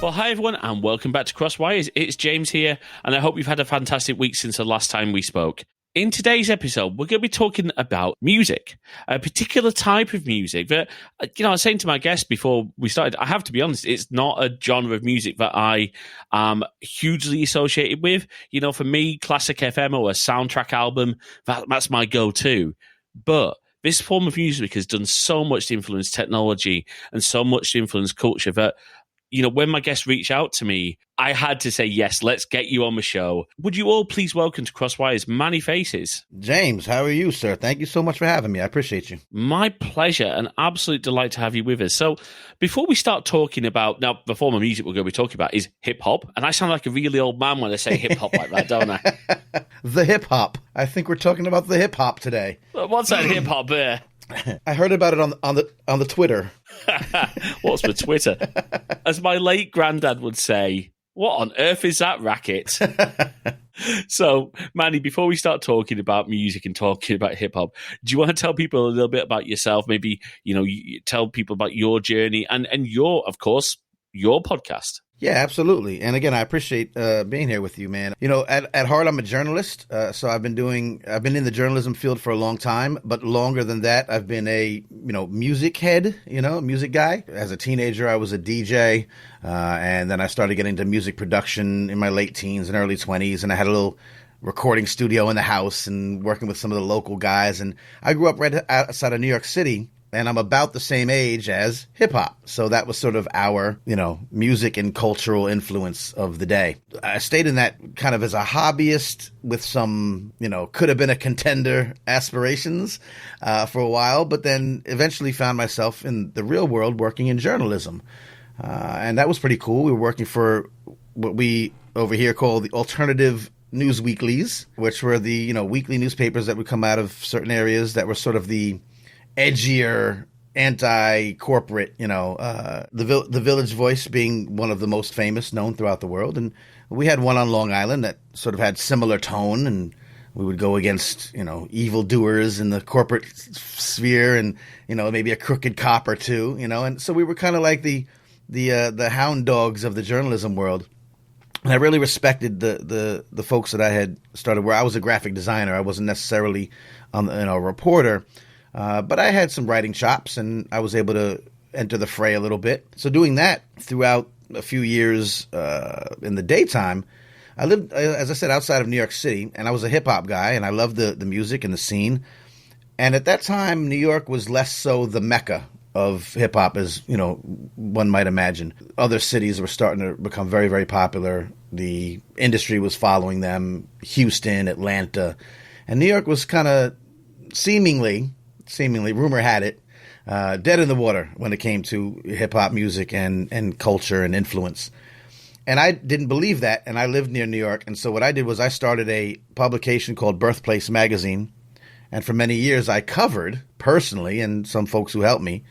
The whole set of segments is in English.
Well, hi everyone, and welcome back to Crosswires. It's James here, and I hope you've had a fantastic week since the last time we spoke. In today's episode, we're going to be talking about music, a particular type of music that, I was saying to my guest before we started, I have to be honest, it's not a genre of music that I am hugely associated with. For me, Classic FM or a soundtrack album, that's my go-to. But this form of music has done so much to influence technology and so much to influence culture that when my guests reached out to me, I had to say, yes, let's get you on the show. Would you all please welcome to Crosswire's Manny Faces? James, how are you, sir? Thank you so much for having me. I appreciate you. My pleasure. An absolute delight to have you with us. So before we start talking about, now, the form of music we're going to be talking about is hip-hop. And I sound like a really old man when I say hip-hop like that, don't I? The hip-hop. I think we're talking about the hip-hop today. What's that hip-hop there? I heard about it on the Twitter. What's the Twitter? As my late granddad would say, what on earth is that racket? So, Manny, before we start talking about music and talking about hip-hop, do you want to tell people a little bit about yourself? Maybe, you tell people about your journey and your, of course, your podcast. Yeah, absolutely. And again, I appreciate being here with you, man. At heart, I'm a journalist. So I've been in the journalism field for a long time, but longer than that, I've been a, music head, music guy. As a teenager, I was a DJ. And then I started getting into music production in my late teens and early 20s. And I had a little recording studio in the house and working with some of the local guys. And I grew up right outside of New York City. And I'm about the same age as hip hop. So that was sort of our, music and cultural influence of the day. I stayed in that kind of as a hobbyist with some, could have been a contender aspirations for a while, but then eventually found myself in the real world working in journalism. And that was pretty cool. We were working for what we over here call the alternative news weeklies, which were the, weekly newspapers that would come out of certain areas that were sort of the edgier, anti-corporate, the Village Voice being one of the most famous, known throughout the world. And we had one on Long Island that sort of had similar tone, and we would go against, evildoers in the corporate sphere and, maybe a crooked cop or two, and so we were kind of like the hound dogs of the journalism world. And I really respected the folks that I had started where I was a graphic designer. I wasn't necessarily a reporter. But I had some writing chops, and I was able to enter the fray a little bit. So doing that throughout a few years in the daytime, I lived, as I said, outside of New York City, and I was a hip-hop guy, and I loved the music and the scene. And at that time, New York was less so the mecca of hip-hop as, one might imagine. Other cities were starting to become very, very popular. The industry was following them, Houston, Atlanta. And New York was kind of seemingly, rumor had it, dead in the water when it came to hip-hop music and culture and influence. And I didn't believe that, and I lived near New York. And so what I did was I started a publication called Birthplace Magazine. And for many years, I covered, personally, and some folks who helped me,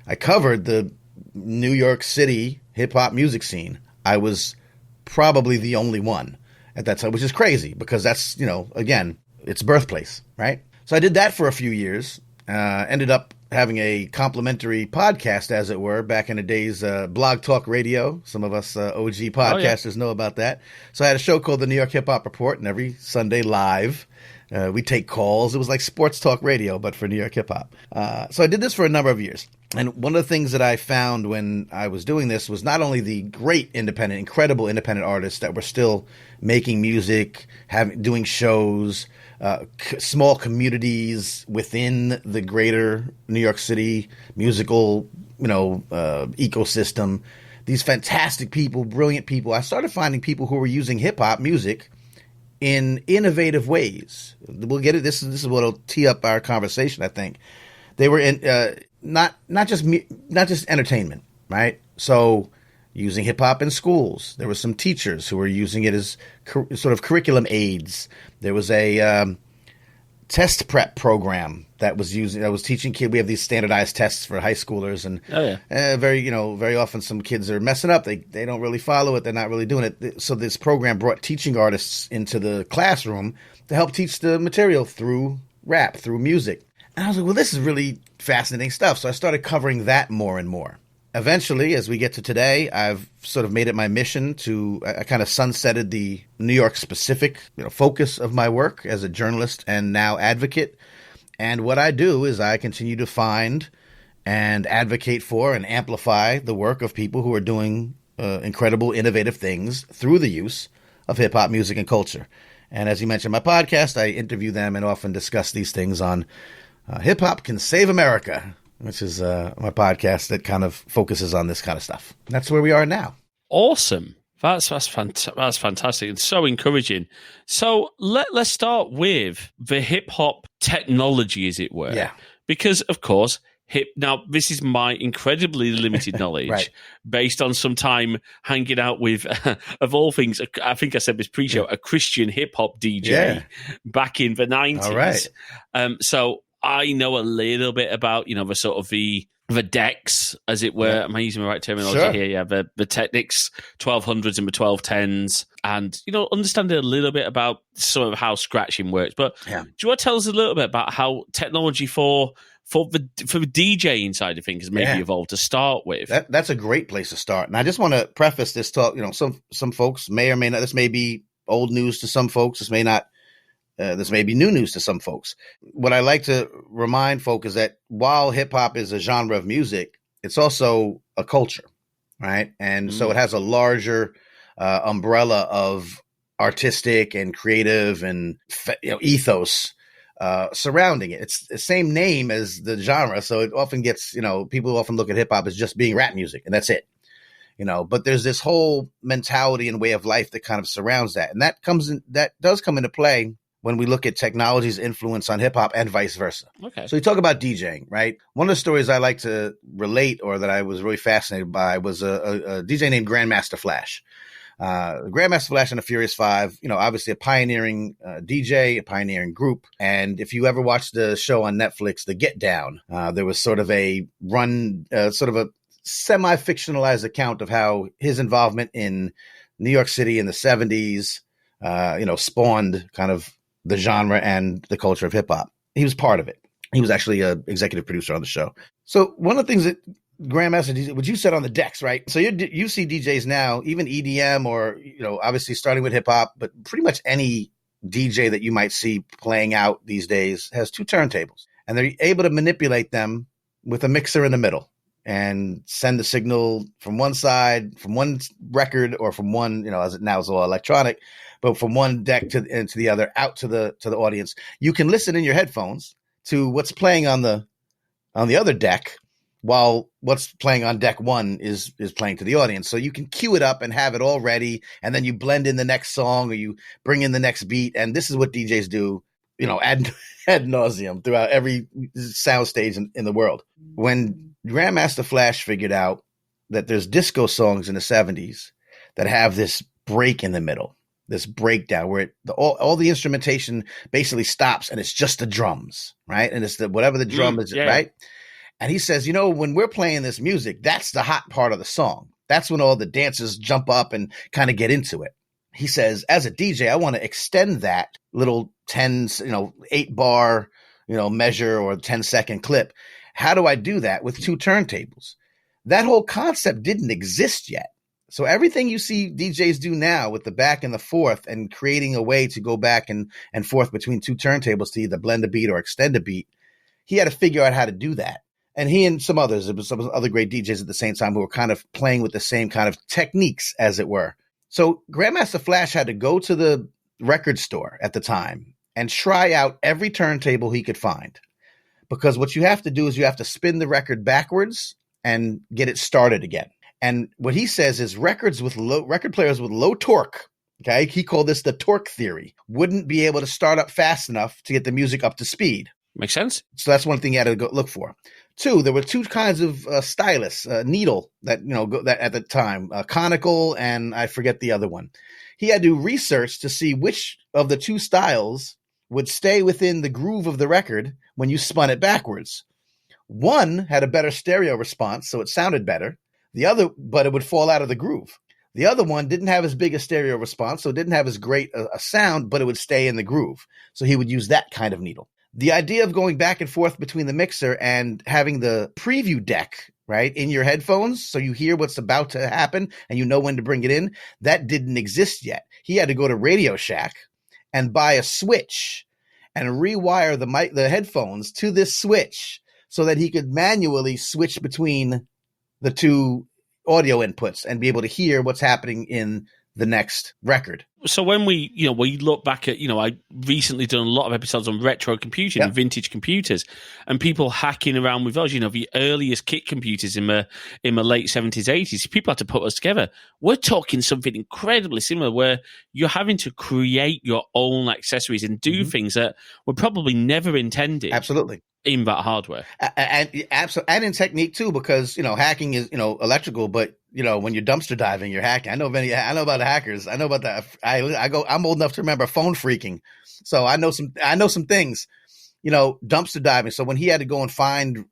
I covered the New York City hip-hop music scene. I was probably the only one at that time, which is crazy because that's, again, it's birthplace, right? So I did that for a few years. Ended up having a complimentary podcast, as it were, back in the days, Blog Talk Radio. Some of us OG podcasters know about that. So I had a show called the New York Hip Hop Report, and every Sunday live, we take calls. It was like sports talk radio, but for New York hip hop. So I did this for a number of years. And one of the things that I found when I was doing this was not only the great incredible independent artists that were still making music, doing shows, small communities within the greater New York City musical, ecosystem. These fantastic people, brilliant people. I started finding people who were using hip hop music in innovative ways. We'll get it. This is what'll tee up our conversation, I think. They were in not just entertainment, right? So using hip hop in schools. There were some teachers who were using it as sort of curriculum aids. There was a test prep program that was teaching kids. We have these standardized tests for high schoolers, and very often some kids are messing up. They don't really follow it. They're not really doing it. So this program brought teaching artists into the classroom to help teach the material through rap, through music. And I was like, well, this is really fascinating stuff. So I started covering that more and more. eventually, as we get to today, I've sort of made it my mission to, I kind of sunsetted the New York specific, focus of my work as a journalist and now advocate. And what I do is I continue to find and advocate for and amplify the work of people who are doing incredible, innovative things through the use of hip hop music and culture. And as you mentioned in my podcast, I interview them and often discuss these things on Hip Hop Can Save America, which is my podcast that kind of focuses on this kind of stuff. And that's where we are now. Awesome. That's fantastic and so encouraging. So let's start with the hip hop technology, as it were. Yeah. Because, of course, now, this is my incredibly limited knowledge Right. based on some time hanging out with, of all things, I think I said this pre-show, a Christian hip-hop DJ back in the 90s. All right. So I know a little bit about, the sort of the decks, as it were. Yeah. Am I using the right terminology Sure. here? Yeah, the Technics 1200s and the 1210s. And, understanding a little bit about some of how scratching works. But do you want to tell us a little bit about how technology for the DJing side of things has maybe evolved to start with? That's a great place to start. And I just want to preface this talk. Some folks may or may not. This may be old news to some folks. This may not. This may be new news to some folks. What I like to remind folk is that while hip hop is a genre of music, it's also a culture, right? And so it has a larger umbrella of artistic and creative and ethos surrounding it. It's the same name as the genre, so it often gets people often look at hip hop as just being rap music, and that's it. But there's this whole mentality and way of life that kind of surrounds that, and that does come into play when we look at technology's influence on hip hop and vice versa. Okay. So you talk about DJing, right? One of the stories I like to relate, or that I was really fascinated by, was a DJ named Grandmaster Flash. Grandmaster Flash and the Furious Five, obviously a pioneering DJ, a pioneering group. And if you ever watched the show on Netflix, The Get Down, there was sort of a semi-fictionalized account of how his involvement in New York City in the 70s, spawned kind of the genre and the culture of hip hop. He was part of it. He was actually an executive producer on the show. So one of the things that Grandmaster DJ, what you said on the decks, right? So you see DJs now, even EDM or, obviously starting with hip hop, but pretty much any DJ that you might see playing out these days has two turntables, and they're able to manipulate them with a mixer in the middle and send the signal from one side, from one record, or from one, as it now is all electronic, but from one deck to the other, out to the audience. You can listen in your headphones to what's playing on the other deck, while what's playing on deck one is playing to the audience. So you can cue it up and have it all ready, and then you blend in the next song or you bring in the next beat. And this is what DJs do, ad nauseum throughout every soundstage in the world. When Grandmaster Flash figured out that there's disco songs in the 70s that have this break in the middle, this breakdown where all the instrumentation basically stops and it's just the drums, right? And it's whatever the drum is, right? And he says, when we're playing this music, that's the hot part of the song. That's when all the dancers jump up and kind of get into it. He says, as a DJ, I want to extend that little 8-bar, measure or 10-second clip. How do I do that with two turntables? That whole concept didn't exist yet. So everything you see DJs do now with the back and the forth and creating a way to go back and forth between two turntables to either blend a beat or extend a beat, he had to figure out how to do that. And he and some others, there was some other great DJs at the same time who were kind of playing with the same kind of techniques, as it were. So Grandmaster Flash had to go to the record store at the time and try out every turntable he could find. Because what you have to do is you have to spin the record backwards and get it started again. And what he says is record players with low torque, okay, he called this the torque theory, wouldn't be able to start up fast enough to get the music up to speed. Makes sense. So that's one thing you had to go look for. Two, there were two kinds of stylus, needle that that at the time, conical, and I forget the other one. He had to research to see which of the two styles would stay within the groove of the record when you spun it backwards. One had a better stereo response, so it sounded better. The other, but it would fall out of the groove. The other one didn't have as big a stereo response, so it didn't have as great a sound, but it would stay in the groove. So he would use that kind of needle. The idea of going back and forth between the mixer and having the preview deck right, in your headphones, so you hear what's about to happen and you know when to bring it in. That didn't exist yet. He had to go to Radio Shack and buy a switch and rewire the headphones to this switch so that he could manually switch between the two audio inputs and be able to hear what's happening in the next record. So when we look back at, I recently done a lot of episodes on retro computing and vintage computers and people hacking around with those, the earliest kit computers in the late 70s, 80s, people had to put us together. We're talking something incredibly similar where you're having to create your own accessories and do things that were probably never intended. Absolutely. In that hardware. And in technique too, because, hacking is, electrical, but when you're dumpster diving, you're hacking. I know about the hackers. I know about that. I'm old enough to remember phone phreaking. So I know some things, dumpster diving. So when he had to go and find,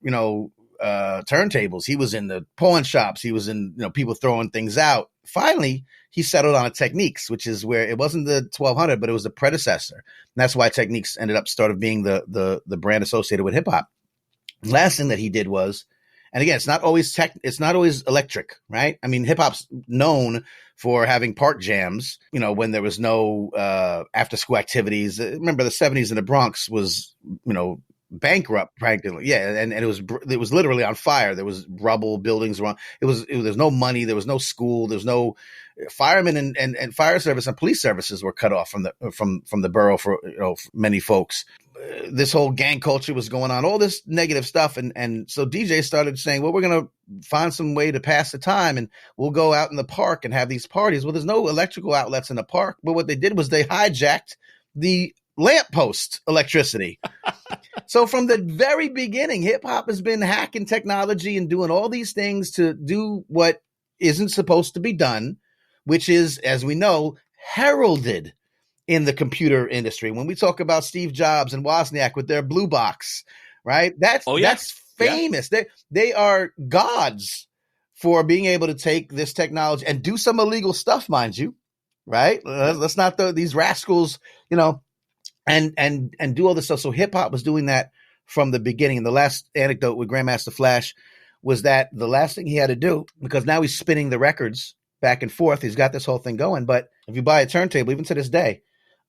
turntables, he was in the pawn shops. He was in, people throwing things out. Finally, he settled on a Techniques, which is where it wasn't the 1200, but it was the predecessor. And that's why Techniques ended up started being the brand associated with hip hop. Last thing that he did was, and again, it's not always electric, right? I mean, hip hop's known for having park jams, when there was no after school activities. Remember the 70s in the Bronx was, bankrupt practically. Yeah. And it was literally on fire. There was rubble, buildings around. There was no money. There was no school. There was no firemen and fire service and police services were cut off from the borough for, many folks. This whole gang culture was going on, all this negative stuff. And so DJ started saying, well, we're going to find some way to pass the time and we'll go out in the park and have these parties. Well, there's no electrical outlets in the park. But what they did was they hijacked the lamppost electricity. So from the very beginning, hip hop has been hacking technology and doing all these things to do what isn't supposed to be done, which is, as we know, heralded in the computer industry. When we talk about Steve Jobs and Wozniak with their blue box, right? That's famous. Yeah. They are gods for being able to take this technology and do some illegal stuff, mind you, right? Let's not throw these rascals, and do all this stuff. So hip hop was doing that from the beginning. And the last anecdote with Grandmaster Flash was that the last thing he had to do, because now he's spinning the records back and forth. He's got this whole thing going. But if you buy a turntable, even to this day,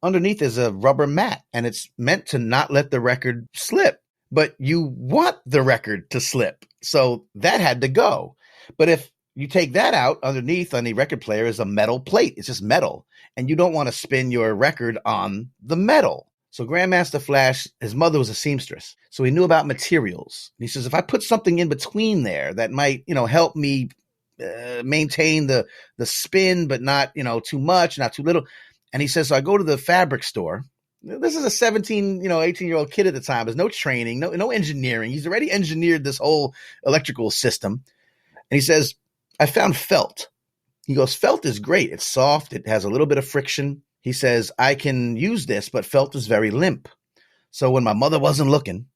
underneath is a rubber mat and it's meant to not let the record slip, but you want the record to slip. So that had to go. But if you take that out, underneath on the record player is a metal plate. It's just metal. And you don't want to spin your record on the metal. So Grandmaster Flash, his mother was a seamstress. So he knew about materials. And he says, if I put something in between there that might, help me maintain the spin, but not, too much, not too little. And he says, so I go to the fabric store. This is a 17, 18-year-old kid at the time. There's no training, no engineering. He's already engineered this whole electrical system. And he says, I found felt. He goes, felt is great. It's soft. It has a little bit of friction. He says, I can use this, but felt is very limp. So when my mother wasn't looking,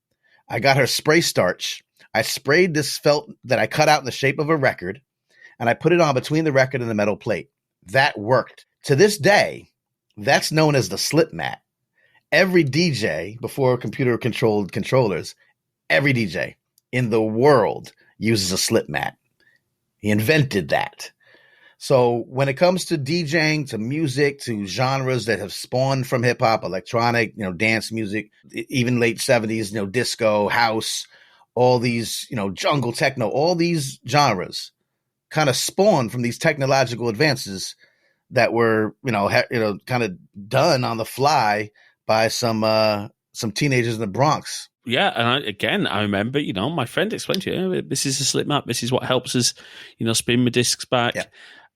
I got her spray starch. I sprayed this felt that I cut out in the shape of a record, and I put it on between the record and the metal plate. That worked. To this day, that's known as the slip mat. Every DJ, before computer-controlled controllers, every DJ in the world uses a slip mat. He invented that. So when it comes to DJing, to music, to genres that have spawned from hip hop, electronic, dance music, even late 70s, disco, house, all these, jungle techno, all these genres kind of spawned from these technological advances that were, kind of done on the fly by some teenagers in the Bronx. Yeah, and I remember, my friend explained to you, this is a slip mat. This is what helps us, spin my discs back. Yeah.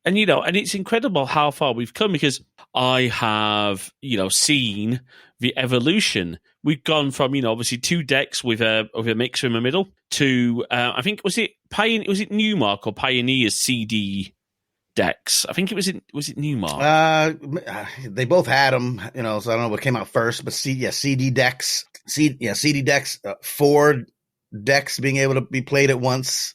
And, and it's incredible how far we've come because I have, seen the evolution. We've gone from, obviously 2 decks with a mixer in the middle to, I think, was it Newmark or Pioneer's CD decks? I think was it Newmark? They both had them, so I don't know what came out first, but CD decks, CD decks, 4 decks being able to be played at once.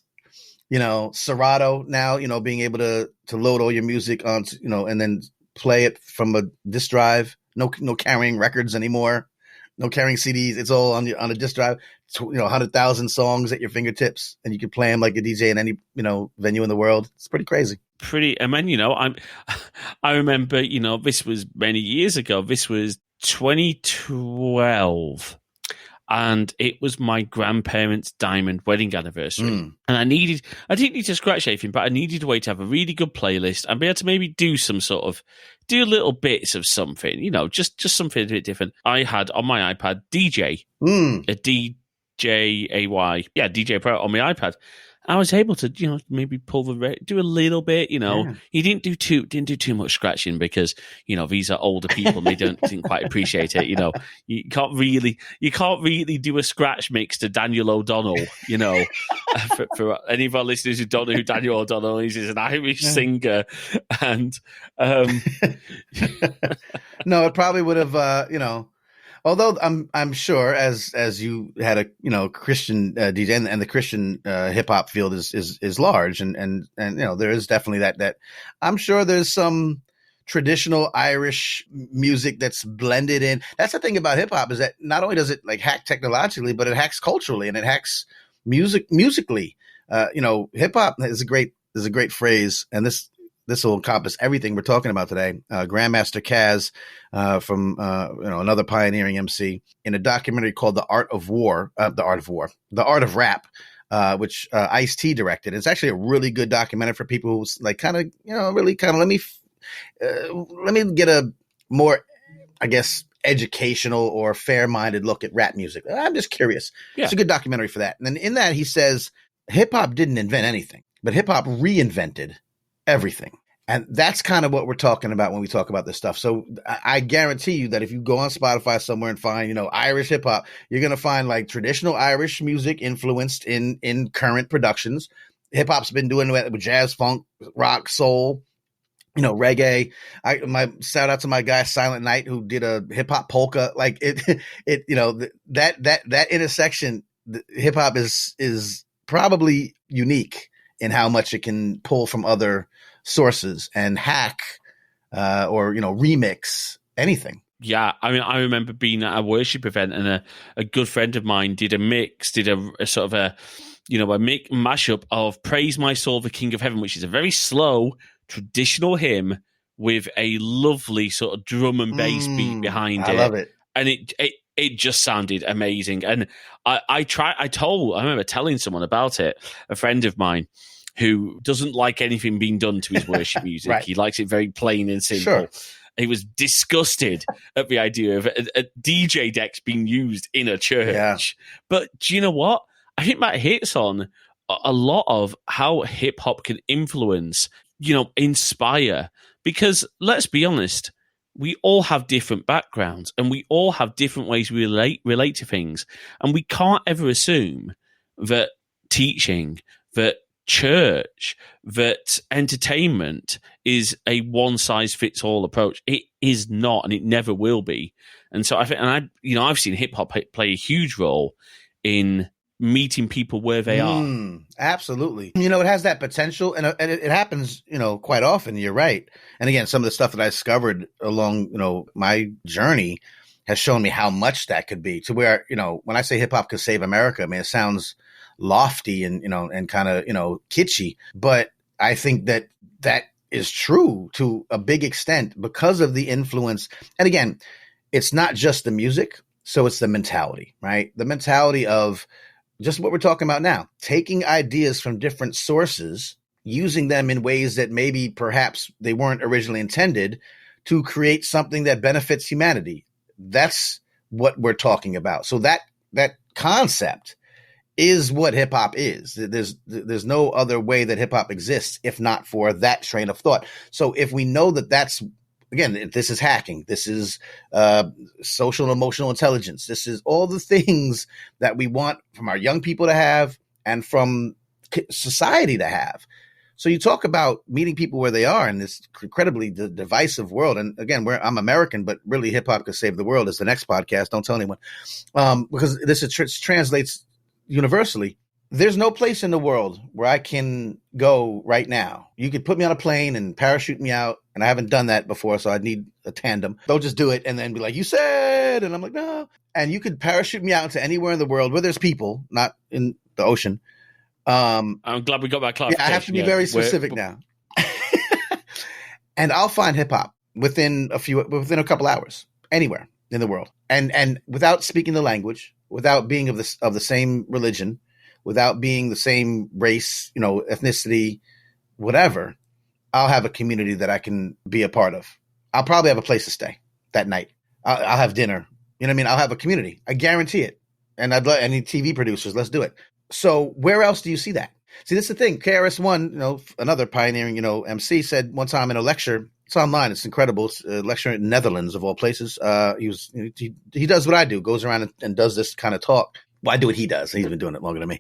Serato now, being able to load all your music onto, and then play it from a disk drive. No carrying records anymore. No carrying CDs. It's all on a disk drive. 100,000 songs at your fingertips, and you can play them like a DJ in any venue in the world. It's pretty crazy. I mean, I remember, this was many years ago. This was 2012. And it was my grandparents' diamond wedding anniversary. And I didn't need to scratch anything, but I needed a way to have a really good playlist and be able to maybe do little bits of something, just something a bit different. I had on my iPad DJ, a DJAY, DJ Pro on my iPad. I was able to, maybe pull do a little bit, Yeah. He didn't do too much scratching because, these are older people and they didn't quite appreciate it. You can't really do a scratch mix to Daniel O'Donnell, for any of our listeners who don't know who Daniel O'Donnell is, he's an Irish singer. And, no, it probably would have, although I'm sure as you had a Christian DJ and the Christian hip hop field is large and there is definitely that I'm sure there's some traditional Irish music that's blended in. That's the thing about hip hop, is that not only does it like hack technologically, but it hacks culturally and it hacks musically. Hip hop is a great phrase, and this will encompass everything we're talking about today. Grandmaster Caz, from another pioneering MC, in a documentary called The Art of Rap, which Ice-T directed. It's actually a really good documentary for people who let me get a more, I guess, educational or fair-minded look at rap music. I'm just curious. Yeah. It's a good documentary for that. And then in that, he says hip hop didn't invent anything, but hip hop reinvented everything. And that's kind of what we're talking about when we talk about this stuff. So I guarantee you that if you go on Spotify somewhere and find, Irish hip hop, you're going to find like traditional Irish music influenced in current productions. Hip hop's been doing it with jazz, funk, rock, soul, reggae. My shout out to my guy Silent Night, who did a hip hop polka. Like that intersection, hip hop is probably unique in how much it can pull from other sources and hack or remix anything. Yeah, I mean, I remember being at a worship event and a good friend of mine did a sort of a mashup of Praise My Soul, the King of Heaven, which is a very slow traditional hymn with a lovely sort of drum and bass beat behind it. I love it. And it just sounded amazing. And I remember telling someone about it, a friend of mine who doesn't like anything being done to his worship music. Right. He likes it very plain and simple. Sure. He was disgusted at the idea of a DJ decks being used in a church. Yeah. But do you know what? I think that hits on a lot of how hip hop can influence, inspire. Because let's be honest, we all have different backgrounds and we all have different ways we relate to things. And we can't ever assume that teaching, that church, that entertainment is a one-size-fits-all approach. It is not, and it never will be. And so I think, I've seen hip hop play a huge role in meeting people where they are. Absolutely. It has that potential, and it happens, quite often. You're right. And again, some of the stuff that I discovered along, my journey has shown me how much that could be, to where, when I say hip hop could save America, I mean, it sounds lofty and kind of kitschy, but I think that is true to a big extent because of the influence. And again, it's not just the music, so it's the mentality, right? The mentality of just what we're talking about now, taking ideas from different sources, using them in ways that maybe perhaps they weren't originally intended, to create something that benefits humanity. That's what we're talking about. So that concept is what hip hop is. There's no other way that hip hop exists if not for that train of thought. So if we know that that's, again, this is hacking, this is social and emotional intelligence, this is all the things that we want from our young people to have and from society to have. So you talk about meeting people where they are in this incredibly divisive world. And again, I'm American, but really hip hop could save the world is the next podcast. Don't tell anyone, because this translates universally. There's no place in the world where I can go right now. You could put me on a plane and parachute me out, and I haven't done that before, so I'd need a tandem. Don't just do it and then be like, you say dead. And I'm like, no. And you could parachute me out into anywhere in the world where there's people, not in the ocean. I'm glad we got that clarification. Yeah, I have to be very specific now. And I'll find hip hop within a couple hours, anywhere in the world. And without speaking the language, without being of the same religion, without being the same race, ethnicity, whatever, I'll have a community that I can be a part of. I'll probably have a place to stay that night. I'll have dinner. You know what I mean? I'll have a community. I guarantee it. And I need TV producers. Let's do it. So where else do you see that? See, this is the thing. KRS-One, another pioneering, MC said one time in a lecture, it's online, it's incredible. It's a lecture in Netherlands of all places. He does what I do, goes around and does this kind of talk. Well, I do what he does. He's been doing it longer than me.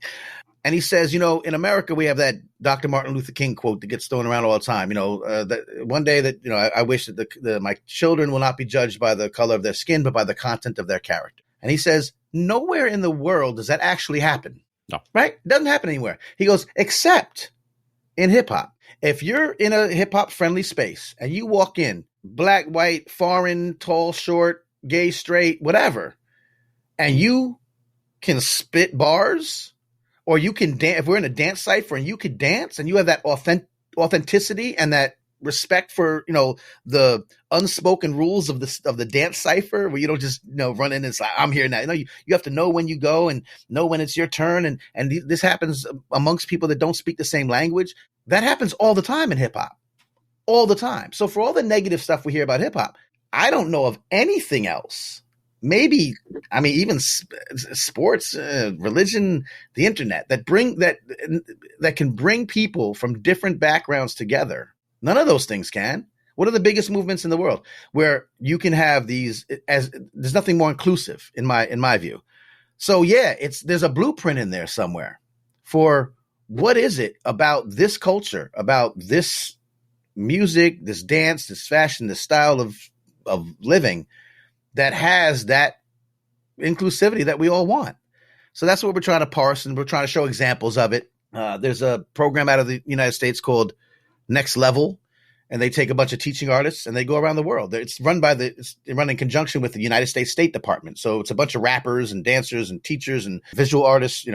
And he says, in America, we have that Dr. Martin Luther King quote that gets thrown around all the time. That one day that, I wish that my children will not be judged by the color of their skin, but by the content of their character. And he says, nowhere in the world does that actually happen. No. Right? It doesn't happen anywhere. He goes, except in hip hop. If you're in a hip hop friendly space and you walk in, black, white, foreign, tall, short, gay, straight, whatever, and you can spit bars, or you can dance, if we're in a dance cipher and you could dance and you have that authenticity and that respect for, the unspoken rules of the dance cipher, where you don't just, run in and say, I'm here now. You have to know when you go and know when it's your turn. And this happens amongst people that don't speak the same language. That happens all the time in hip hop, all the time. So for all the negative stuff we hear about hip hop, I don't know of anything else. Maybe, even sports, religion, the internet that can bring people from different backgrounds together. None of those things can. What are the biggest movements in the world where you can have these? There's nothing more inclusive in my view. So yeah, there's a blueprint in there somewhere for what is it about this culture, about this music, this dance, this fashion, this style of living that has that inclusivity that we all want. So that's what we're trying to parse, and we're trying to show examples of it. There's a program out of the United States called Next Level, and they take a bunch of teaching artists and they go around the world. It's run in conjunction with the United States State Department. So it's a bunch of rappers and dancers and teachers and visual artists,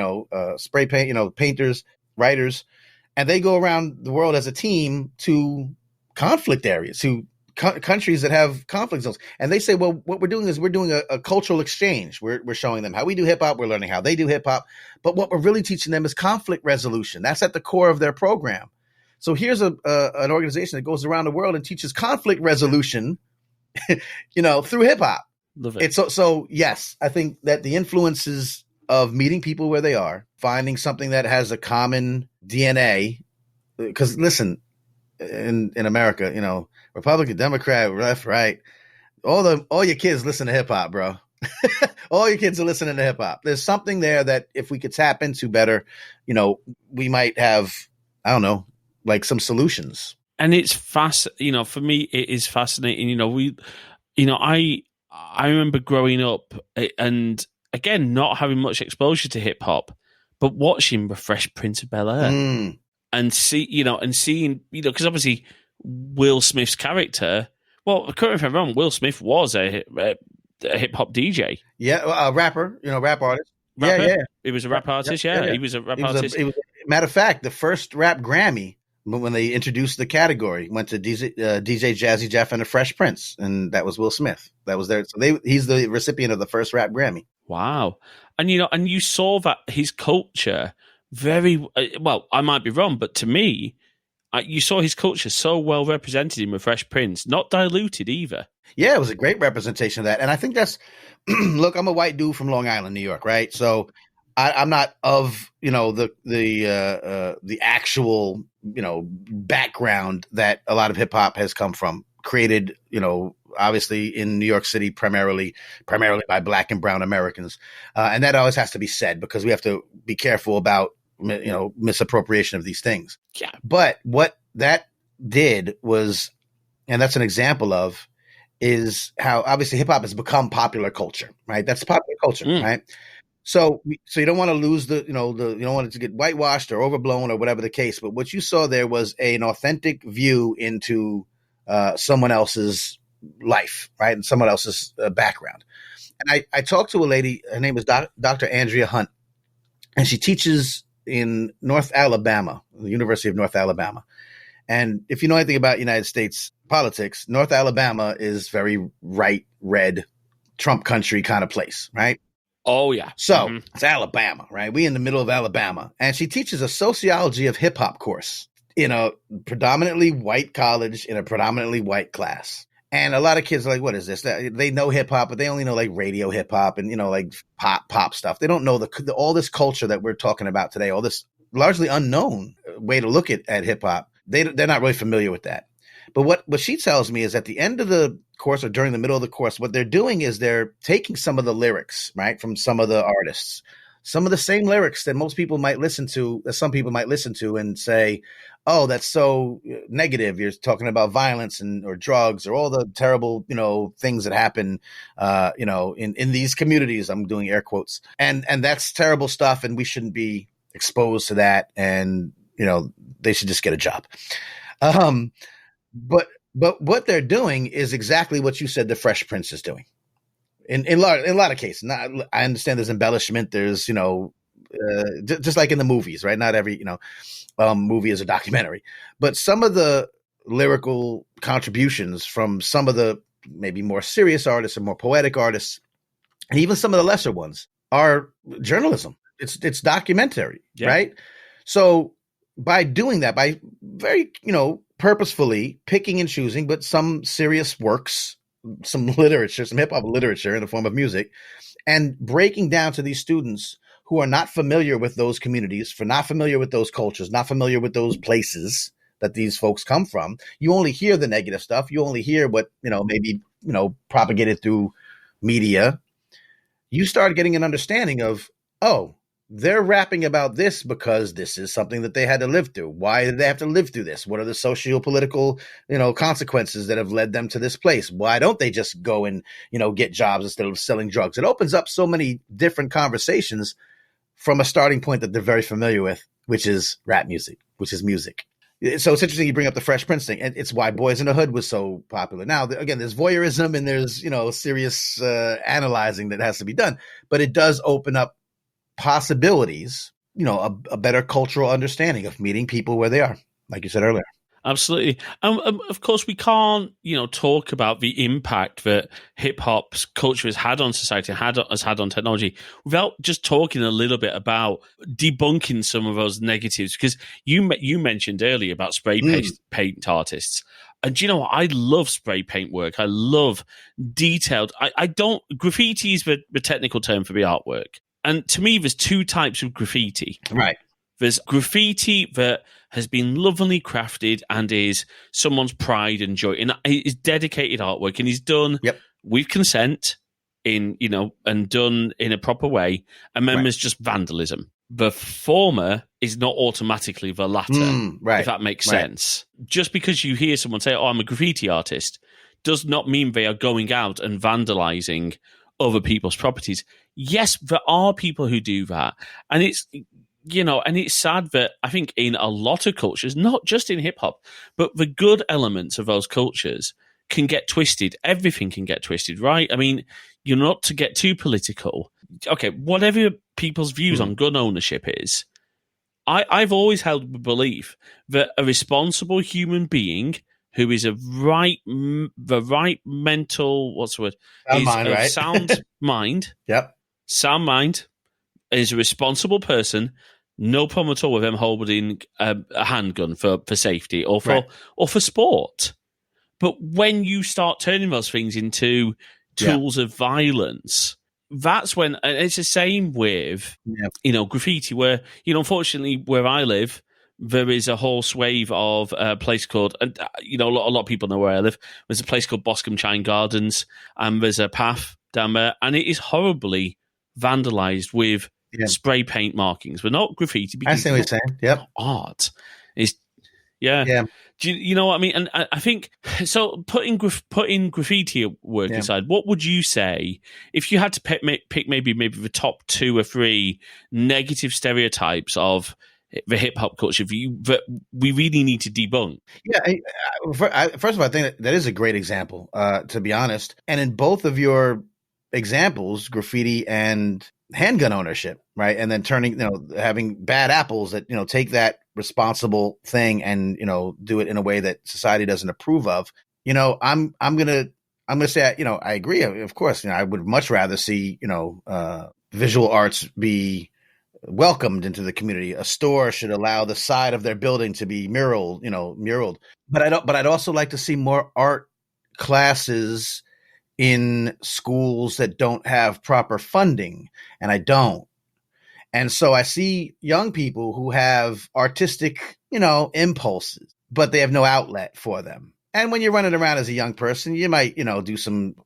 spray paint, painters, writers, and they go around the world as a team to conflict areas, to countries that have conflict zones. And they say, well, what we're doing is we're doing a cultural exchange. We're showing them how we do hip hop. We're learning how they do hip hop. But what we're really teaching them is conflict resolution. That's at the core of their program. So here's an organization that goes around the world and teaches conflict resolution, through hip hop. Love it. So yes, I think that the influences of meeting people where they are, finding something that has a common DNA, because listen, in America, Republican, Democrat, left, right, all your kids listen to hip hop, bro. All your kids are listening to hip hop. There's something there that if we could tap into better, we might have, I don't know, like some solutions. And it's for me, it is fascinating. I remember growing up and again, not having much exposure to hip hop, but watching the Fresh Prince of Bel-Air and seeing, because obviously Will Smith's character, well, correct me if I'm wrong, Will Smith was a hip hop DJ. Yeah. A rapper, rap artist. Rapper? Yeah. He was a rap artist. Yeah. He was a rap artist. Matter of fact, the first rap Grammy, when they introduced the category, went to DJ Jazzy Jeff and the Fresh Prince, and that was Will Smith. That was there. So he's the recipient of the first rap Grammy. Wow. And you saw that his culture very well. I might be wrong, but to me, you saw his culture so well represented in the Fresh Prince, not diluted either. Yeah, it was a great representation of that, and I think that's. Look, I'm a white dude from Long Island, New York, right? So I'm not of the actual background that a lot of hip hop has come from, created obviously in New York City primarily by Black and brown Americans, and that always has to be said because we have to be careful about misappropriation of these things. Yeah. But what that did was, and that's an example of, is how obviously hip hop has become popular culture, right? That's popular culture, right? So you don't want to lose you don't want it to get whitewashed or overblown or whatever the case. But what you saw there was an authentic view into someone else's life, right? And someone else's background. And I talked to a lady, her name is Dr. Andrea Hunt, and she teaches in North Alabama, the University of North Alabama. And if you know anything about United States politics, North Alabama is very right, red, Trump country kind of place, right? Oh, yeah. So it's Alabama, right? We in the middle of Alabama. And she teaches a sociology of hip hop course in a predominantly white college in a predominantly white class. And a lot of kids are like, what is this? They know hip hop, but they only know like radio hip hop and, like pop stuff. They don't know all this culture that we're talking about today, all this largely unknown way to look at hip hop. They're not really familiar with that. But what she tells me is at the end of the course or during the middle of the course, what they're doing is they're taking some of the lyrics, right, from some of the artists, some of the same lyrics that most people might listen to, that some people might listen to and say, oh, that's so negative. You're talking about violence or drugs or all the terrible, things that happen, in these communities. I'm doing air quotes. And that's terrible stuff. And we shouldn't be exposed to that. And, they should just get a job. But what they're doing is exactly what you said the Fresh Prince is doing. In a lot of cases. I understand there's embellishment. There's, just like in the movies, right? Not every, movie is a documentary. But some of the lyrical contributions from some of the maybe more serious artists and more poetic artists, and even some of the lesser ones, are journalism. It's documentary, right? So by doing that, by very, purposefully picking and choosing, but some serious works, some literature, some hip hop literature in the form of music, and breaking down to these students who are not familiar with those communities, not familiar with those cultures, not familiar with those places that these folks come from. You only hear the negative stuff. You only hear what, maybe, propagated through media. You start getting an understanding of, oh, they're rapping about this because this is something that they had to live through. Why did they have to live through this? What are the socio-political, consequences that have led them to this place? Why don't they just go and, get jobs instead of selling drugs? It opens up so many different conversations from a starting point that they're very familiar with, which is rap music, which is music. So it's interesting you bring up the Fresh Prince thing, and it's why Boys in the Hood was so popular. Now, again, there's voyeurism and there's, serious analyzing that has to be done, but it does open up possibilities, a better cultural understanding of meeting people where they are, like you said earlier. Absolutely. Of course, we can't, talk about the impact that hip hop's culture has had on society, has had on technology, without just talking a little bit about debunking some of those negatives. Because you mentioned earlier about spray paint artists. And do you know what? I love spray paint work. I love detailed. Graffiti is the technical term for the artwork. And to me, there's two types of graffiti. Right. There's graffiti that has been lovingly crafted and is someone's pride and joy. And it's dedicated artwork and is done with consent and done in a proper way. And then there's just vandalism. The former is not automatically the latter, if that makes sense. Just because you hear someone say, oh, I'm a graffiti artist, does not mean they are going out and vandalizing other people's properties. Yes, there are people who do that. And it's, and it's sad that I think in a lot of cultures, not just in hip hop, but the good elements of those cultures can get twisted. Everything can get twisted, right? I mean, you're not to get too political. Okay, whatever people's views on gun ownership is, I've always held the belief that a responsible human being who is the right mental, what's the word? Sound mind, right? Sound mind. Yep. Sound mind is a responsible person. No problem at all with them holding a handgun for safety or for sport. But when you start turning those things into tools of violence, that's when it's the same with graffiti. Where unfortunately, where I live, there is a whole swathe of a place called, and a lot of people know where I live. There's a place called Boscombe Chine Gardens, and there's a path down there, and it is horribly vandalized with spray paint markings, but not graffiti. I see what you're saying. Yep. Art is, yeah. Do you know what I mean? And I think so. Putting graffiti work aside, what would you say if you had to pick maybe the top 2 or 3 negative stereotypes of the hip hop culture that we really need to debunk? Yeah, first of all, I think that is a great example, to be honest. And in both of your examples, graffiti and handgun ownership, right? And then having bad apples that, take that responsible thing and, do it in a way that society doesn't approve of. I'm going to say, I agree. Of course, I would much rather see, visual arts be welcomed into the community. A store should allow the side of their building to be muraled. But I'd also like to see more art classes in schools that don't have proper funding, and I don't. And so I see young people who have artistic, impulses, but they have no outlet for them. And when you're running around as a young person, you might, do some,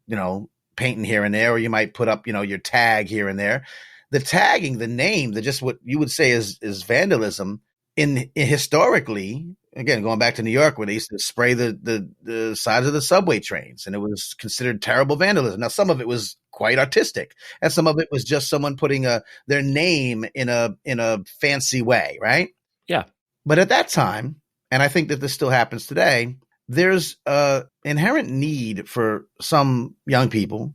painting here and there, or you might put up, your tag here and there. The tagging, the name, just what you would say is vandalism in historically, again, going back to New York, where they used to spray the sides of the subway trains, and it was considered terrible vandalism. Now, some of it was quite artistic, and some of it was just someone putting their name in a fancy way, right? Yeah. But at that time, and I think that this still happens today, there's an inherent need for some young people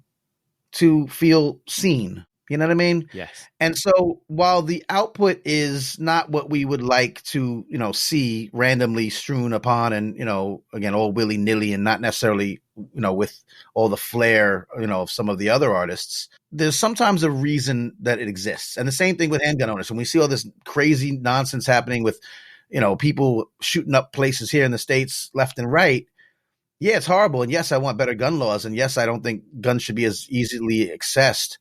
to feel seen. You know what I mean? Yes. And so while the output is not what we would like to, see randomly strewn upon and, again, all willy-nilly and not necessarily, with all the flair, of some of the other artists, there's sometimes a reason that it exists. And the same thing with handgun owners. When we see all this crazy nonsense happening with, people shooting up places here in the States left and right, yeah, it's horrible. And yes, I want better gun laws. And yes, I don't think guns should be as easily accessed.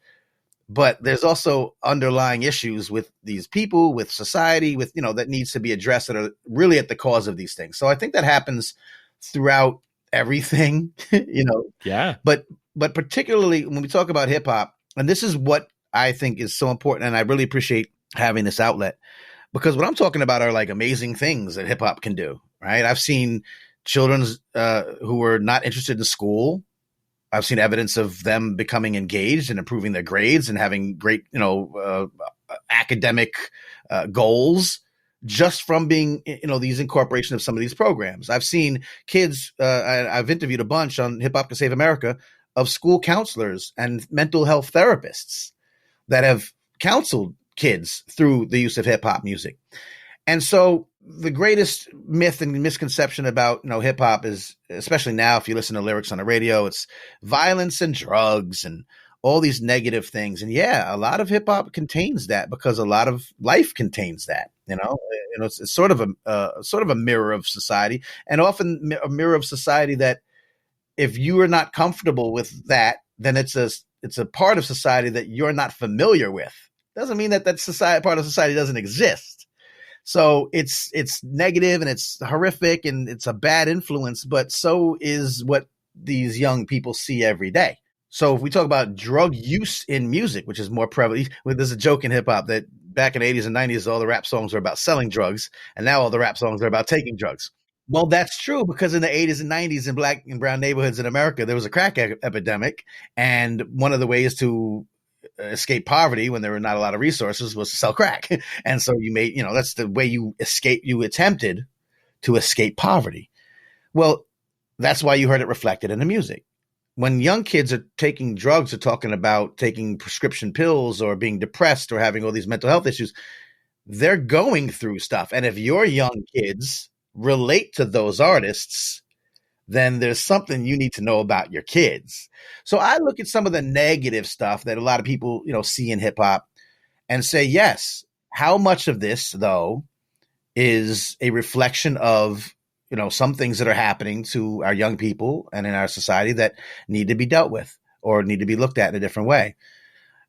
But there's also underlying issues with these people, with society, with, that needs to be addressed that are really at the cause of these things. So I think that happens throughout everything, Yeah. But particularly when we talk about hip hop, and this is what I think is so important. And I really appreciate having this outlet, because what I'm talking about are like amazing things that hip hop can do, right? I've seen children who were not interested in school. I've seen evidence of them becoming engaged and improving their grades and having great, academic goals just from being, these incorporation of some of these programs. I've seen kids, I've interviewed a bunch on Hip Hop Can Save America, of school counselors and mental health therapists that have counseled kids through the use of hip hop music. And so the greatest myth and misconception about, hip hop is, especially now, if you listen to lyrics on the radio, it's violence and drugs and all these negative things. And yeah, a lot of hip hop contains that, because a lot of life contains that, it's sort of a mirror of society, and often a mirror of society that if you are not comfortable with that, then it's a part of society that you're not familiar with. Doesn't mean that part of society doesn't exist. So it's negative and it's horrific and it's a bad influence, but so is what these young people see every day. So if we talk about drug use in music, which is more prevalent, there's a joke in hip hop that back in the 80s and 90s, all the rap songs were about selling drugs, and now all the rap songs are about taking drugs. Well, that's true, because in the 80s and 90s in black and brown neighborhoods in America, there was a crack epidemic, and one of the ways to escape poverty when there were not a lot of resources was to sell crack. And so you made, that's the way you attempted to escape poverty. Well, that's why you heard it reflected in the music. When young kids are taking drugs or talking about taking prescription pills or being depressed or having all these mental health issues, they're going through stuff. And if your young kids relate to those artists, then there's something you need to know about your kids. So I look at some of the negative stuff that a lot of people, see in hip hop and say, yes, how much of this, though, is a reflection of, some things that are happening to our young people and in our society that need to be dealt with or need to be looked at in a different way.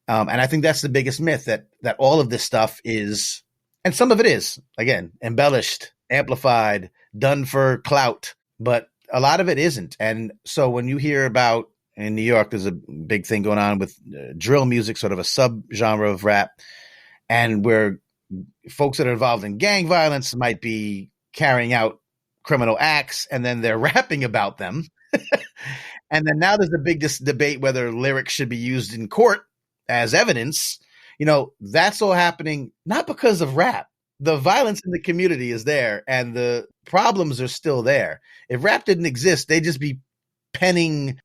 And I think that's the biggest myth, that all of this stuff is, and some of it is, again, embellished, amplified, done for clout, but a lot of it isn't. And so when you hear about, in New York, there's a big thing going on with drill music, sort of a subgenre of rap, and where folks that are involved in gang violence might be carrying out criminal acts, and then they're rapping about them. And then now there's a big debate whether lyrics should be used in court as evidence. That's all happening not because of rap. The violence in the community is there, and the problems are still there. If rap didn't exist, they'd just be penning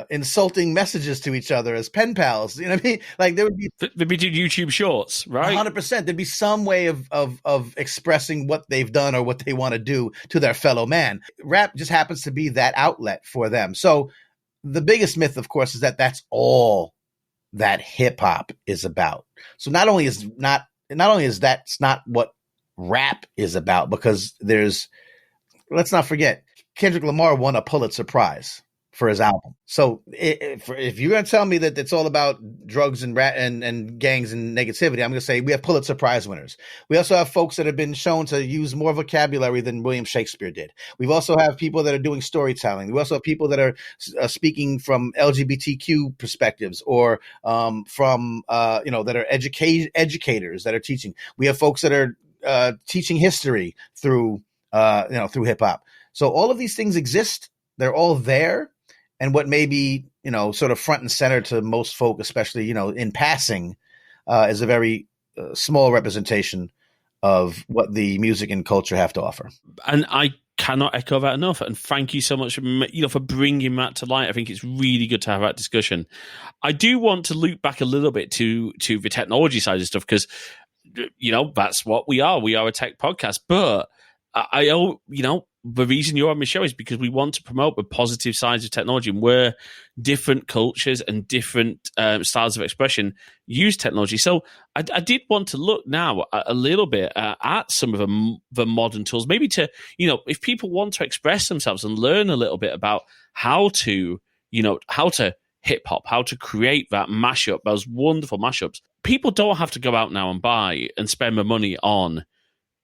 insulting messages to each other as pen pals. You know what I mean? Like there would be They'd be doing YouTube shorts, right? 100%. There'd be some way of expressing what they've done or what they want to do to their fellow man. Rap just happens to be that outlet for them. So the biggest myth, of course, is that that's all that hip hop is about. So not only is that's not what rap is about, because let's not forget, Kendrick Lamar won a Pulitzer Prize for his album. So if you're going to tell me that it's all about drugs and gangs and negativity, I'm going to say we have Pulitzer Prize winners. We also have folks that have been shown to use more vocabulary than William Shakespeare did. We've also have people that are doing storytelling. We also have people that are speaking from LGBTQ perspectives, or from that are educators that are teaching. We have folks that are teaching history through hip hop. So all of these things exist. They're all there. And what may be, sort of front and center to most folk, especially, in passing, is a very small representation of what the music and culture have to offer. And I cannot echo that enough. And thank you so much, for bringing that to light. I think it's really good to have that discussion. I do want to loop back a little bit to the technology side of stuff, because, that's what we are. We are a tech podcast. But the reason you're on the show is because we want to promote the positive sides of technology, and where different cultures and different styles of expression use technology. So I did want to look now a little bit at some of the modern tools, maybe to, if people want to express themselves and learn a little bit about how to hip hop, how to create that mashup, those wonderful mashups. People don't have to go out now and buy and spend the money on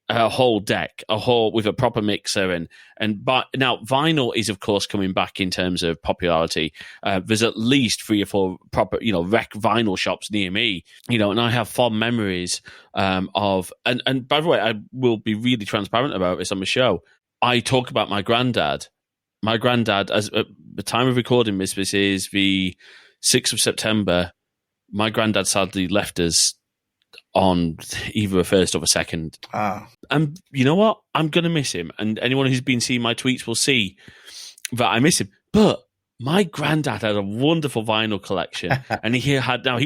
a whole deck, with a proper mixer, but now vinyl is of course coming back in terms of popularity. There's at least 3 or 4 proper, rec vinyl shops near me, and I have fond memories of, and by the way, I will be really transparent about this on the show. I talk about my granddad. My granddad, as at the time of recording this is the 6th of September. My granddad sadly left us on either a 1st or a 2nd. And you know what? I'm going to miss him. And anyone who's been seeing my tweets will see that I miss him. But my granddad had a wonderful vinyl collection. And he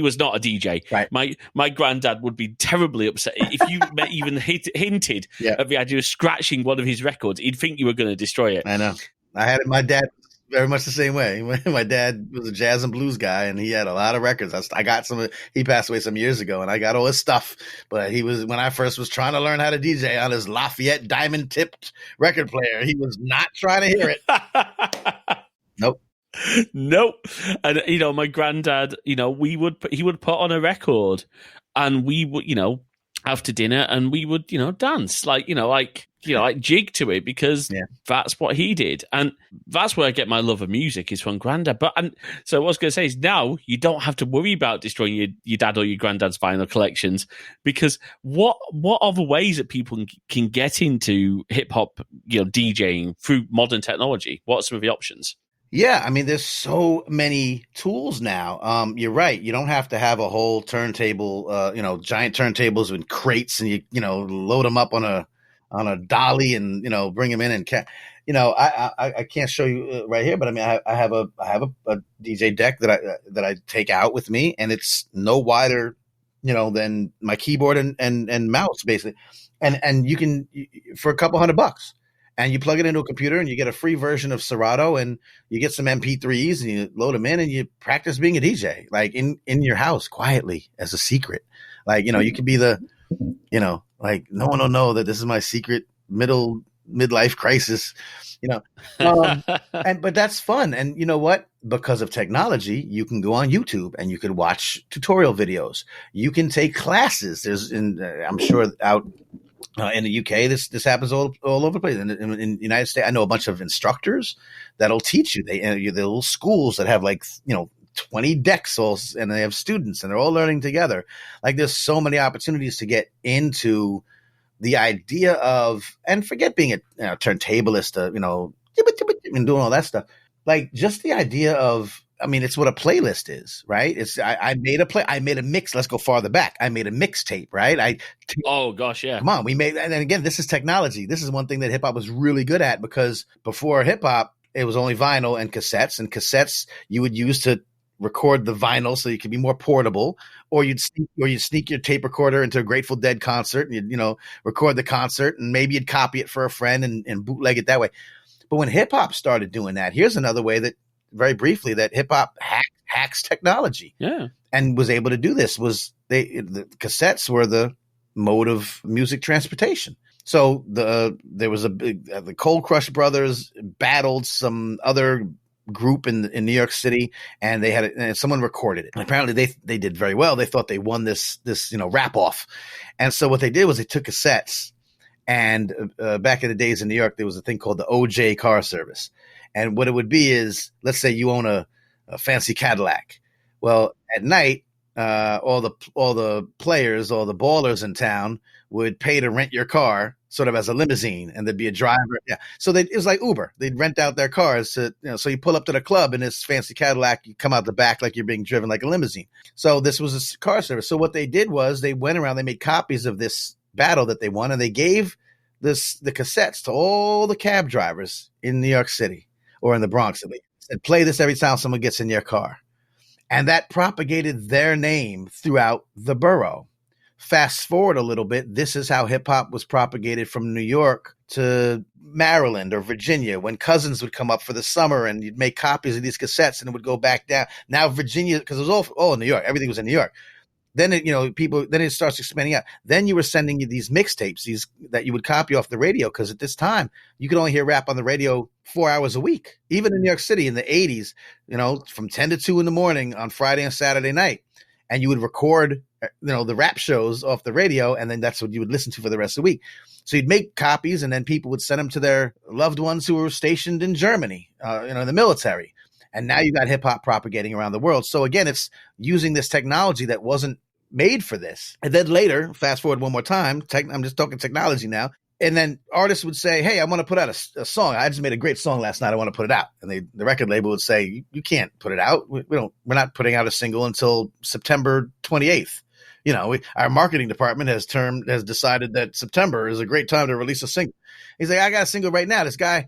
was not a DJ. Right. My granddad would be terribly upset. If you even hinted at the idea of scratching one of his records, he'd think you were going to destroy it. I know. I had my dad very much the same way. My dad was a jazz and blues guy, and he had a lot of records. I got some. He passed away some years ago, and I got all his stuff. But when I first was trying to learn how to DJ on his Lafayette diamond tipped record player, he was not trying to hear it. Nope. And my granddad, he would put on a record, and we would, after dinner, and we would, dance like jig to it, because that's what he did. And that's where I get my love of music, is from granddad. So what I was going to say is, now you don't have to worry about destroying your dad or your granddad's vinyl collections, because what other ways that people can get into hip hop, DJing through modern technology? What are some of the options? Yeah, I mean, there's so many tools now. You're right. You don't have to have a whole turntable, giant turntables with crates, and you load them up on a dolly and bring them in and I can't show you right here, but I mean I have a DJ deck that I take out with me, and it's no wider than my keyboard and mouse basically, and you can, for a couple $100, and you plug it into a computer and you get a free version of Serato, and you get some MP3s and you load them in, and you practice being a DJ, like in your house quietly as a secret. Like, you could be like, no one will know that this is my secret midlife crisis, but that's fun. And you know what? Because of technology, you can go on YouTube and you can watch tutorial videos. You can take classes. I'm sure out in the UK, this happens all over the place. In the United States, I know a bunch of instructors that'll teach you. The little schools that have 20 decks, and they have students, and they're all learning together. Like, there's so many opportunities to get into the idea of, and forget being a turntablist, and doing all that stuff. Like, just the idea of, I mean, it's what a playlist is, right? It's I made a mix. Let's go farther back. I made a mixtape, right? Oh gosh, yeah. Come on, and again, this is technology. This is one thing that hip hop was really good at, because before hip hop, it was only vinyl and cassettes you would use to record the vinyl so you could be more portable, or you'd sneak your tape recorder into a Grateful Dead concert and you'd record the concert, and maybe you'd copy it for a friend and bootleg it that way. But when hip hop started doing that, here's another way that, very briefly, that hip hop hacks technology. Yeah. And was able to do this. The cassettes were the mode of music transportation. So there was the Cold Crush Brothers battled some other group in New York City, and they had and someone recorded it. And apparently they did very well. They thought they won this rap off. And so what they did was they took cassettes, and back in the days in New York, there was a thing called the OJ car service. And what it would be is, let's say you own a fancy Cadillac. Well, at night, all the players, all the ballers in town would pay to rent your car, sort of as a limousine, and there'd be a driver. Yeah, so it was like Uber. They'd rent out their cars to, so you pull up to the club in this fancy Cadillac, you come out the back like you're being driven like a limousine. So this was a car service. So what they did was they went around, they made copies of this battle that they won, and they gave the cassettes to all the cab drivers in New York City or in the Bronx. They said, play this every time someone gets in your car. And that propagated their name throughout the borough. Fast forward a little bit, this is how hip hop was propagated from New York to Maryland or Virginia, when cousins would come up for the summer and you'd make copies of these cassettes and it would go back down. Now Virginia, because it was all in New York, everything was in New York. Then it starts expanding out. Then you were sending you these mixtapes, that you would copy off the radio, because at this time you could only hear rap on the radio 4 hours a week. Even in New York City in the 80s, from 10 to 2 in the morning on Friday and Saturday night, and you would record, the rap shows off the radio, and then that's what you would listen to for the rest of the week. So you'd make copies, and then people would send them to their loved ones who were stationed in Germany, in the military. And now you got hip hop propagating around the world. So again, it's using this technology that wasn't made for this. And then later, fast forward one more time, I'm just talking technology now. And then artists would say, hey, I want to put out a song. I just made a great song last night. I want to put it out. And the record label would say, you can't put it out. We're not putting out a single until September 28th. Our marketing department has decided that September is a great time to release a single. He's like, I got a single right now. This guy,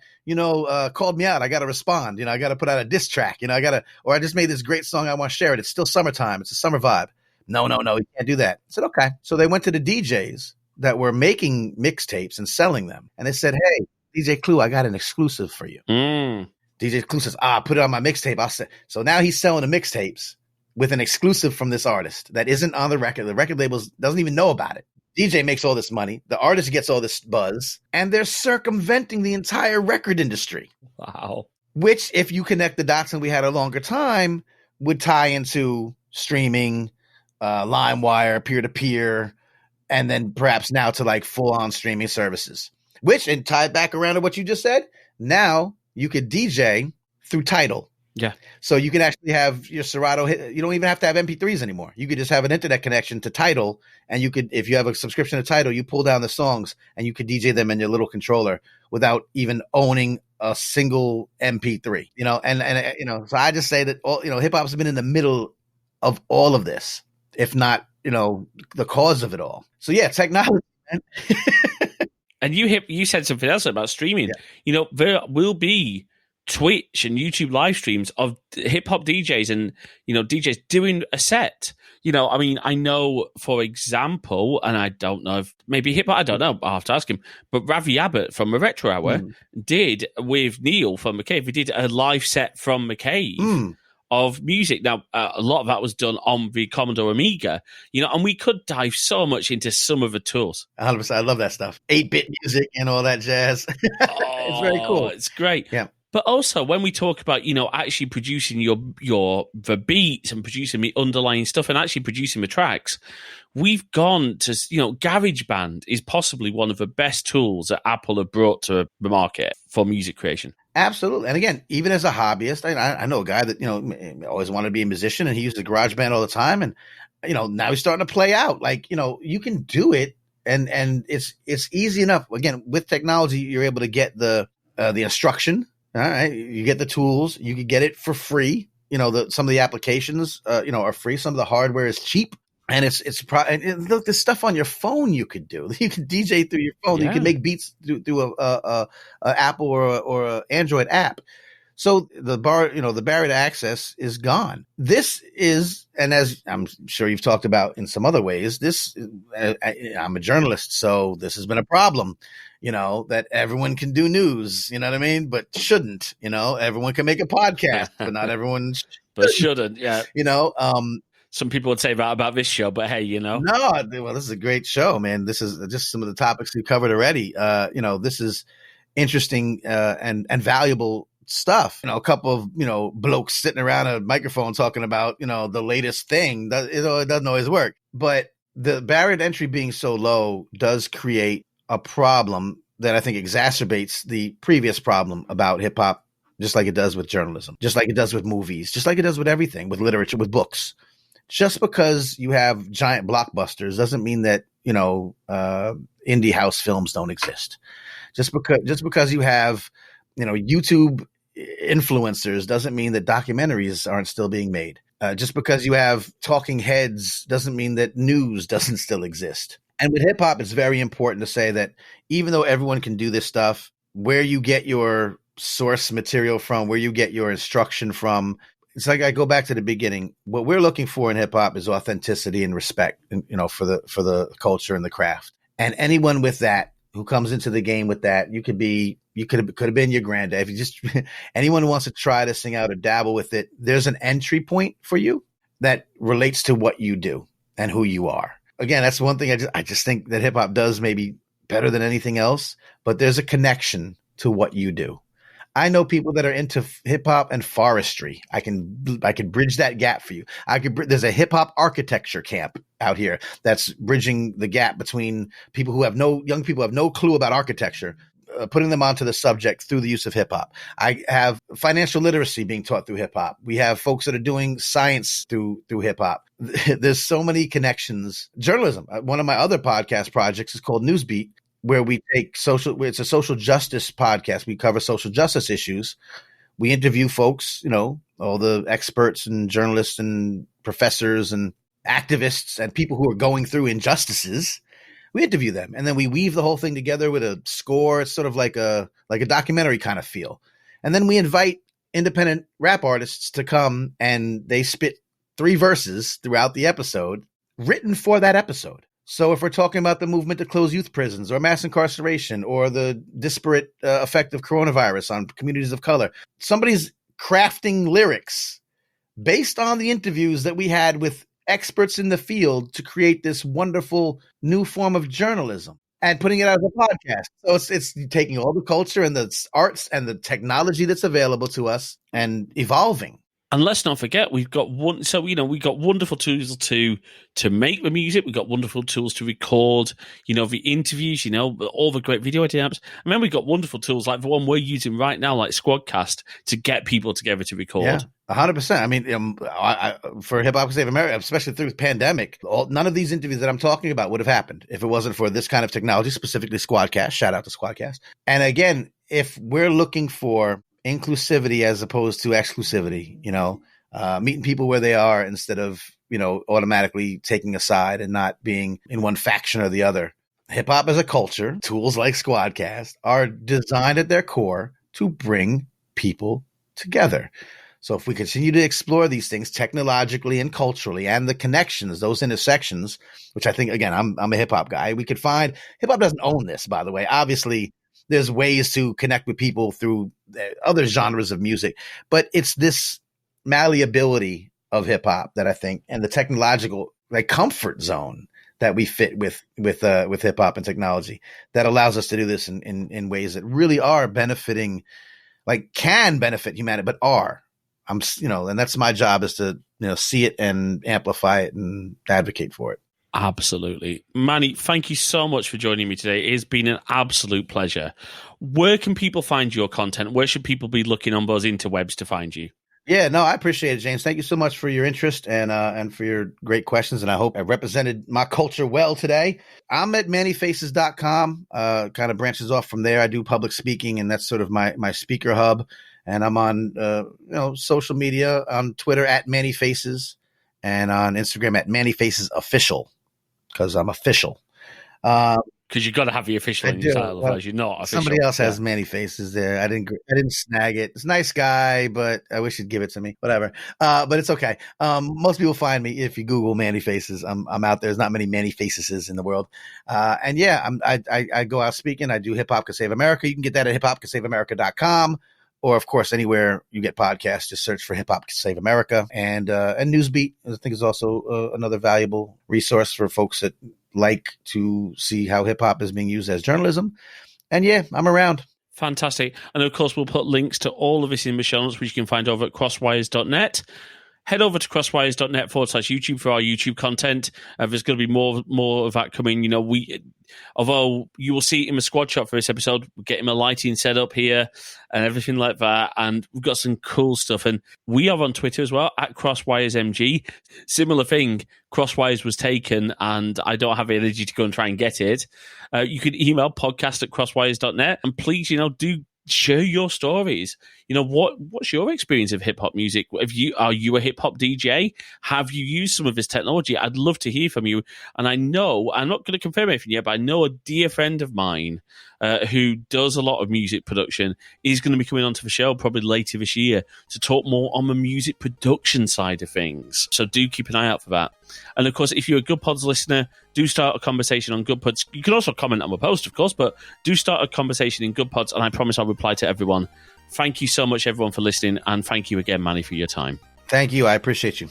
called me out. I got to respond. I got to put out a diss track. I just made this great song. I want to share it. It's still summertime. It's a summer vibe. No, you can't do that. I said, okay. So they went to the DJs that were making mixtapes and selling them. And they said, hey, DJ Clue, I got an exclusive for you. DJ Clue says, put it on my mixtape. I'll say. So now he's selling the mixtapes with an exclusive from this artist that isn't on the record. The record label doesn't even know about it. DJ makes all this money. The artist gets all this buzz, and they're circumventing the entire record industry. Wow. Which, if you connect the dots and we had a longer time, would tie into streaming, LimeWire, peer-to-peer, and then perhaps now to like full-on streaming services. Which, and tie it back around to what you just said, now you could DJ through Tidal. Yeah. So you can actually have your Serato hit. You don't even have to have MP3s anymore. You could just have an internet connection to Tidal, and you could, if you have a subscription to Tidal, you pull down the songs and you could DJ them in your little controller without even owning a single MP3. So I just say that hip hop's been in the middle of all of this, if not, the cause of it all. So yeah, technology. And you said something else about streaming. Yeah. There will be Twitch and YouTube live streams of hip hop DJs and, DJs doing a set. I know, for example, and I don't know if maybe hip hop, I don't know, I'll have to ask him, but Ravi Abbott from the Retro Hour did with Neil from McCabe, he did a live set from McCabe of music. Now, a lot of that was done on the Commodore Amiga, and we could dive so much into some of the tools. 100%. I love that stuff. 8-bit music and all that jazz. It's very cool. It's great. Yeah. But also, when we talk about, actually producing the beats and producing the underlying stuff and actually producing the tracks, we've gone to, GarageBand is possibly one of the best tools that Apple have brought to the market for music creation. Absolutely. And again, even as a hobbyist, I know a guy that, always wanted to be a musician, and he used the GarageBand all the time. And, now he's starting to play out. Like, you can do it, and it's easy enough. Again, with technology, you're able to get the instruction. All right, you get the tools. You can get it for free. Some of the applications, are free. Some of the hardware is cheap, and look, there's stuff on your phone you could do. You can DJ through your phone. Yeah. You can make beats through a Apple or a Android app. So the barrier to access is gone. This is, and as I'm sure you've talked about in some other ways, I'm a journalist, so this has been a problem, that everyone can do news, you know what I mean? But shouldn't, everyone can make a podcast, but not everyone But shouldn't, yeah. you know, Some people would say that about this show, but hey, No, well, this is a great show, man. This is just some of the topics we covered already. This is interesting and valuable stuff. A couple of blokes sitting around a microphone talking about the latest thing. It doesn't always work, but the barrier to entry being so low does create a problem that I think exacerbates the previous problem about hip hop, just like it does with journalism, just like it does with movies, just like it does with everything, with literature, with books. Just because you have giant blockbusters doesn't mean that indie house films don't exist. Just because you have YouTube influencers doesn't mean that documentaries aren't still being made. Just because you have talking heads doesn't mean that news doesn't still exist. And with hip hop, it's very important to say that even though everyone can do this stuff, where you get your source material from, where you get your instruction from, it's like I go back to the beginning. What we're looking for in hip hop is authenticity and respect, for the culture and the craft. And anyone with that who comes into the game with that, could have been your granddad. If you just anyone who wants to try this thing out or dabble with it, there's an entry point for you that relates to what you do and who you are. Again, that's one thing I just think that hip hop does maybe better than anything else. But there's a connection to what you do. I know people that are into hip hop and forestry. I can bridge that gap for you. There's a hip hop architecture camp out here that's bridging the gap between young people who have no clue about architecture, putting them onto the subject through the use of hip hop. I have financial literacy being taught through hip hop. We have folks that are doing science through hip hop. There's so many connections. Journalism. One of my other podcast projects is called Newsbeat, where we take it's a social justice podcast. We cover social justice issues. We interview folks, all the experts and journalists and professors and activists and people who are going through injustices. We interview them, and then we weave the whole thing together with a score. It's sort of like a documentary kind of feel. And then we invite independent rap artists to come, and they spit 3 verses throughout the episode written for that episode. So if we're talking about the movement to close youth prisons or mass incarceration or the disparate effect of coronavirus on communities of color, somebody's crafting lyrics based on the interviews that we had with experts in the field to create this wonderful new form of journalism and putting it out as a podcast. So it's taking all the culture and the arts and the technology that's available to us and evolving. And let's not forget, we've got wonderful tools to make the music. We've got wonderful tools to record, the interviews, all the great video editing apps. And then we've got wonderful tools like the one we're using right now, like SquadCast, to get people together to record. Yeah, 100%. I mean, for Hip Hop Save America, especially through the pandemic, none of these interviews that I'm talking about would have happened if it wasn't for this kind of technology, specifically SquadCast. Shout out to SquadCast. And again, if we're looking for inclusivity as opposed to exclusivity, meeting people where they are instead of, automatically taking a side and not being in one faction or the other. Hip hop as a culture, tools like SquadCast are designed at their core to bring people together. So if we continue to explore these things technologically and culturally and the connections, those intersections, which I think, again, I'm a hip hop guy, we could find hip hop doesn't own this, by the way. Obviously, there's ways to connect with people through other genres of music, but it's this malleability of hip hop that I think, and the technological comfort zone that we fit with hip hop and technology that allows us to do this in ways that really are benefiting, can benefit humanity, but are. And that's my job, is to see it and amplify it and advocate for it. Absolutely. Manny, thank you so much for joining me today. It has been an absolute pleasure. Where can people find your content? Where should people be looking on those interwebs to find you? Yeah, no, I appreciate it, James. Thank you so much for your interest and for your great questions. And I hope I represented my culture well today. I'm at mannyfaces.com, kind of branches off from there. I do public speaking, and that's sort of my speaker hub. And I'm on, social media, on Twitter at mannyfaces, and on Instagram at mannyfacesofficial. Because I'm official. Because you've got to have the official I in your do. title, otherwise you're not official. Somebody else has Manny Faces there. I didn't snag it. It's a nice guy, but I wish he'd give it to me. Whatever. But it's okay. Most people find me if you Google Manny Faces. I'm out there. There's not many Manny Faces in the world. And yeah, I go out speaking. I do Hip Hop Could Save America. You can get that at hiphopcouldssaveamerica.com. Or, of course, anywhere you get podcasts, just search for Hip Hop Save America. And Newsbeat, I think, is also another valuable resource for folks that like to see how hip hop is being used as journalism. And yeah, I'm around. Fantastic. And of course, we'll put links to all of this in the show notes, which you can find over at crosswires.net. Head over to crosswires.net/YouTube for our YouTube content. There's going to be more of that coming. You know, although you will see it in the squad shot for this episode, we're getting a lighting set up here and everything like that. And we've got some cool stuff. And we are on Twitter as well, at CrosswiresMG. Similar thing, Crosswires was taken and I don't have the energy to go and try and get it. You can email podcast@crosswires.net. And please, do share your stories. What's your experience of hip hop music? Are you a hip hop DJ? Have you used some of this technology? I'd love to hear from you. And I know, I'm not going to confirm anything yet, but I know a dear friend of mine who does a lot of music production is going to be coming onto the show probably later this year to talk more on the music production side of things. So do keep an eye out for that. And of course, if you're a Good Pods listener, do start a conversation on Good Pods. You can also comment on my post, of course, but do start a conversation in Good Pods, and I promise I'll reply to everyone. Thank you so much, everyone, for listening, and thank you again, Manny, for your time. Thank you. I appreciate you.